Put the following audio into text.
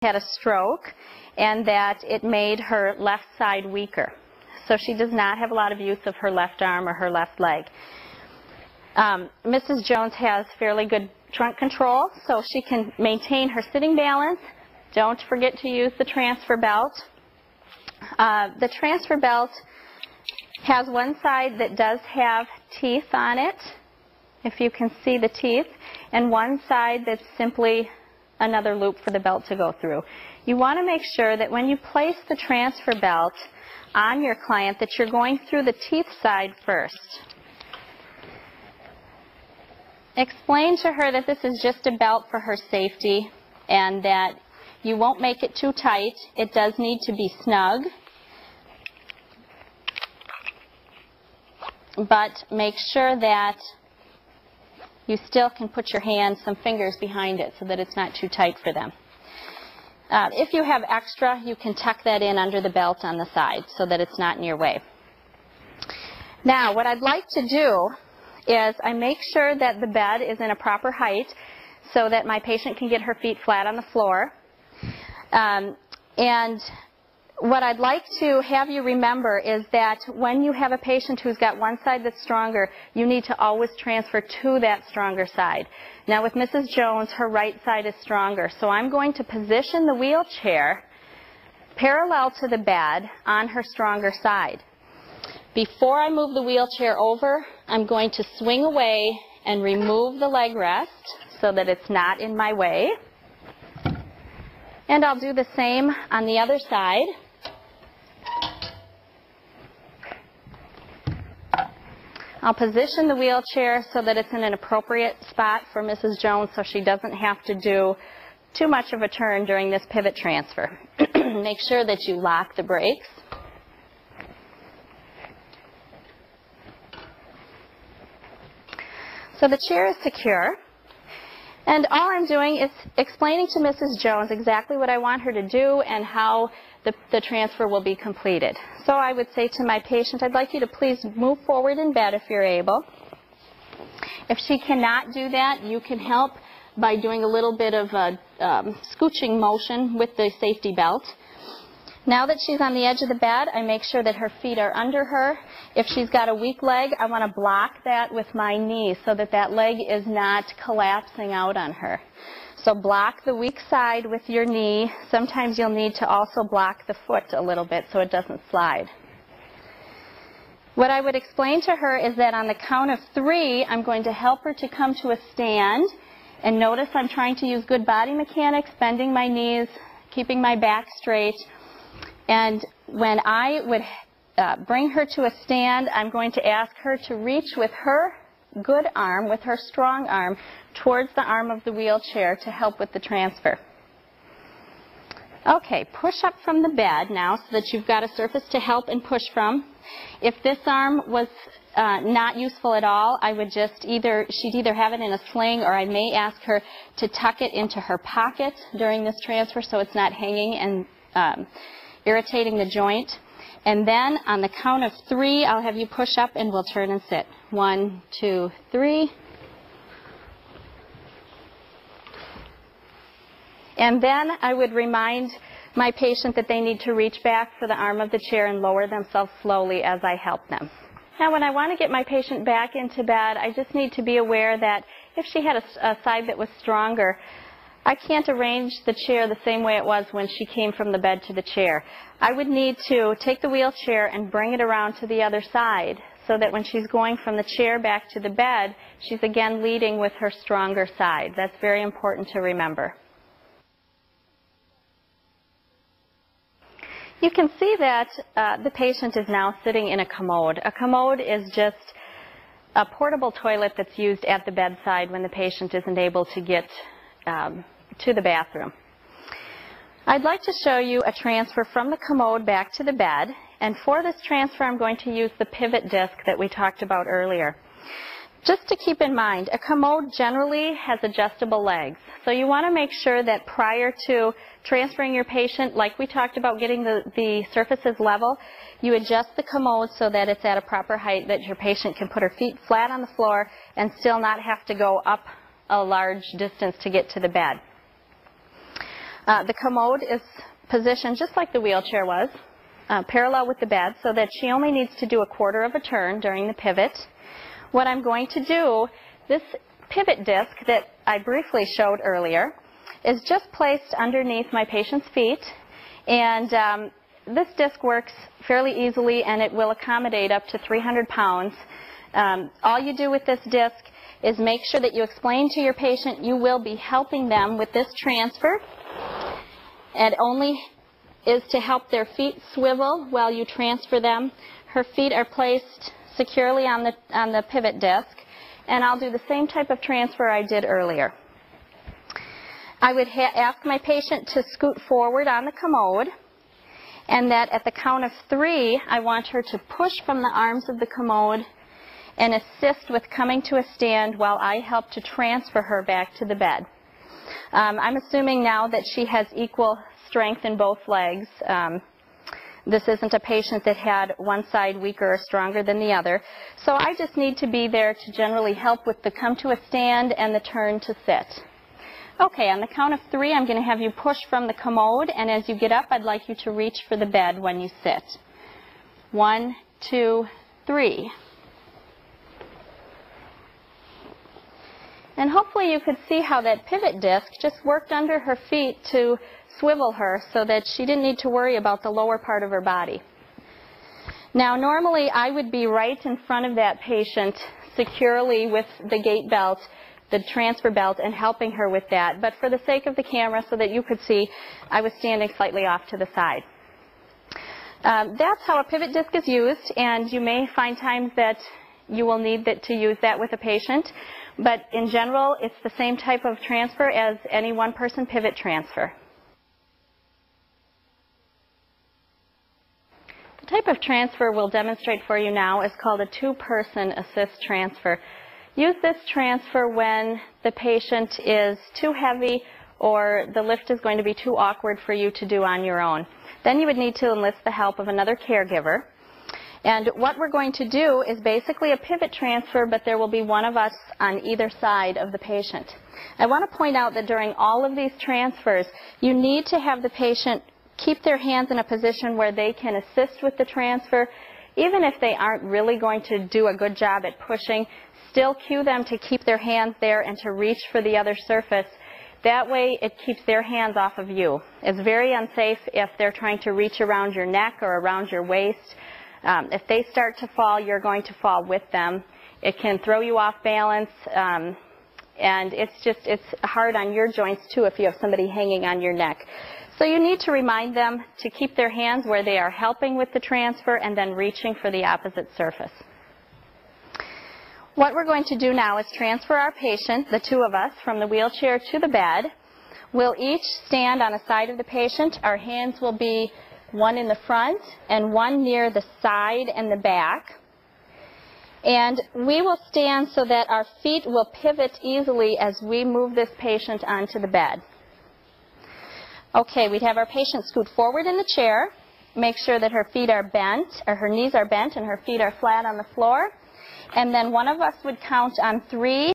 had a stroke and that it made her left side weaker. So she does not have a lot of use of her left arm or her left leg. Mrs. Jones has fairly good trunk control, so she can maintain her sitting balance. Don't forget to use the transfer belt. The transfer belt has one side that does have teeth on it, if you can see the teeth, and one side that's simply another loop for the belt to go through. You want to make sure that when you place the transfer belt on your client that you're going through the teeth side first. Explain to her that this is just a belt for her safety and that you won't make it too tight. It does need to be snug, but make sure that you still can put your hands, some fingers behind it so that it's not too tight for them. If you have extra, you can tuck that in under the belt on the side so that it's not in your way. Now, what I'd like to do is I make sure that the bed is in a proper height so that my patient can get her feet flat on the floor. And what I'd like to have you remember is that when you have a patient who's got one side that's stronger, you need to always transfer to that stronger side. Now with Mrs. Jones, her right side is stronger, so I'm going to position the wheelchair parallel to the bed on her stronger side. Before I move the wheelchair over, I'm going to swing away and remove the leg rest so that it's not in my way. And I'll do the same on the other side. I'll position the wheelchair so that it's in an appropriate spot for Mrs. Jones so she doesn't have to do too much of a turn during this pivot transfer. Make sure that you lock the brakes. So the chair is secure. And all I'm doing is explaining to Mrs. Jones exactly what I want her to do and how the transfer will be completed. So I would say to my patient, I'd like you to please move forward in bed if you're able. If she cannot do that, you can help by doing a little bit of a scooching motion with the safety belt. Now that she's on the edge of the bed, I make sure that her feet are under her. If she's got a weak leg, I want to block that with my knee so that that leg is not collapsing out on her. So block the weak side with your knee. Sometimes you'll need to also block the foot a little bit so it doesn't slide. What I would explain to her is that on the count of 3, I'm going to help her to come to a stand. And notice I'm trying to use good body mechanics, bending my knees, keeping my back straight. And when I would bring her to a stand, I'm going to ask her to reach with her good arm, with her strong arm, towards the arm of the wheelchair to help with the transfer. Okay, push up from the bed now so that you've got a surface to help and push from. If this arm was not useful at all, I would just she'd either have it in a sling or I may ask her to tuck it into her pocket during this transfer so it's not hanging and irritating the joint. And then on the count of 3, I'll have you push up and we'll turn and sit. 1, 2, 3. And then I would remind my patient that they need to reach back for the arm of the chair and lower themselves slowly as I help them. Now when I want to get my patient back into bed, I just need to be aware that if she had a side that was stronger, I can't arrange the chair the same way it was when she came from the bed to the chair. I would need to take the wheelchair and bring it around to the other side so that when she's going from the chair back to the bed, she's again leading with her stronger side. That's very important to remember. You can see that the patient is now sitting in a commode. A commode is just a portable toilet that's used at the bedside when the patient isn't able to get to the bathroom. I'd like to show you a transfer from the commode back to the bed, and for this transfer I'm going to use the pivot disc that we talked about earlier. Just to keep in mind, a commode generally has adjustable legs, so you want to make sure that prior to transferring your patient, like we talked about getting the surfaces level, you adjust the commode so that it's at a proper height that your patient can put her feet flat on the floor and still not have to go up a large distance to get to the bed. The commode is positioned just like the wheelchair was, parallel with the bed, so that she only needs to do a quarter of a turn during the pivot. What I'm going to do, this pivot disc that I briefly showed earlier, is just placed underneath my patient's feet, and this disc works fairly easily, and it will accommodate up to 300 pounds. All you do with this disc is make sure that you explain to your patient you will be helping them with this transfer. It only is to help their feet swivel while you transfer them. Her feet are placed securely on the pivot disc, and I'll do the same type of transfer I did earlier. I would ask my patient to scoot forward on the commode, and that at the count of 3, I want her to push from the arms of the commode and assist with coming to a stand while I help to transfer her back to the bed. I'm assuming now that she has equal strength in both legs. This isn't a patient that had one side weaker or stronger than the other. So I just need to be there to generally help with the come to a stand and the turn to sit. Okay, on the count of 3, I'm going to have you push from the commode, and as you get up, I'd like you to reach for the bed when you sit. 1, 2, 3. And hopefully you could see how that pivot disc just worked under her feet to swivel her so that she didn't need to worry about the lower part of her body. Now normally I would be right in front of that patient securely with the gait belt, the transfer belt, and helping her with that. But for the sake of the camera, so that you could see, I was standing slightly off to the side. That's how a pivot disc is used, and you may find times that you will need to use that with a patient. But in general, it's the same type of transfer as any one-person pivot transfer. The type of transfer we'll demonstrate for you now is called a 2-person assist transfer. Use this transfer when the patient is too heavy or the lift is going to be too awkward for you to do on your own. Then you would need to enlist the help of another caregiver. And what we're going to do is basically a pivot transfer, but there will be one of us on either side of the patient. I want to point out that during all of these transfers, you need to have the patient keep their hands in a position where they can assist with the transfer. Even if they aren't really going to do a good job at pushing, still cue them to keep their hands there and to reach for the other surface. That way it keeps their hands off of you. It's very unsafe if they're trying to reach around your neck or around your waist. If they start to fall, you're going to fall with them. It can throw you off balance, and it's hard on your joints too if you have somebody hanging on your neck. So you need to remind them to keep their hands where they are helping with the transfer and then reaching for the opposite surface. What we're going to do now is transfer our patient, the 2 of us, from the wheelchair to the bed. We'll each stand on a side of the patient. Our hands will be one in the front and one near the side and the back. And we will stand so that our feet will pivot easily as we move this patient onto the bed. Okay, we'd have our patient scoot forward in the chair, make sure that her feet are bent, or her knees are bent and her feet are flat on the floor. And then one of us would count on 3